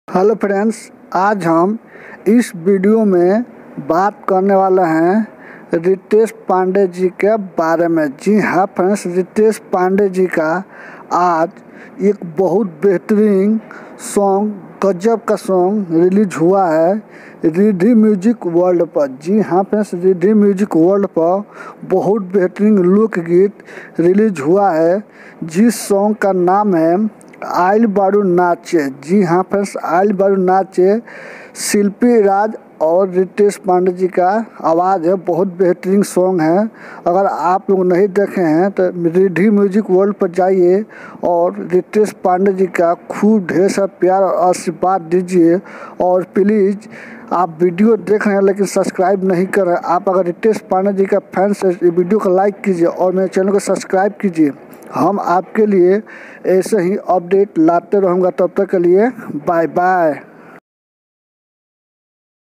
Hello friends, आज हम इस वीडियो में बात करने वाले हैं रितेश पांडे जी के बारे में। जी हाँ फ्रेंड्स, रितेश पांडे जी का आज एक बहुत बेहतरीन सॉन्ग, गजब का सॉन्ग रिलीज हुआ है रिद्धि म्यूजिक वर्ल्ड पर। जी हाँ फ्रेंड्स, रिद्धि म्यूजिक वर्ल्ड पर बहुत बेहतरीन लोकगीत रिलीज हुआ है, जिस सॉन्ग का नाम है आइल बारू नाचे। जी हाँ फ्रेंड्स, आइल बारू नाचे शिल्पी राज और रितेश पांडे जी का आवाज़ है। बहुत बेहतरीन सॉन्ग है। अगर आप लोग नहीं देखे हैं तो रिद्धि म्यूजिक वर्ल्ड पर जाइए और रितेश पांडे जी का खूब ढेर सारा प्यार और आशीर्वाद दीजिए। और प्लीज़, आप वीडियो देख रहे हैं लेकिन सब्सक्राइब नहीं कर रहे हैं। आप अगर रितेश पांडे जी का फैंस है, ये वीडियो को लाइक कीजिए और मेरे चैनल को सब्सक्राइब कीजिए। हम आपके लिए ऐसे ही अपडेट लाते रहूँगा। तब तक के लिए बाय बाय।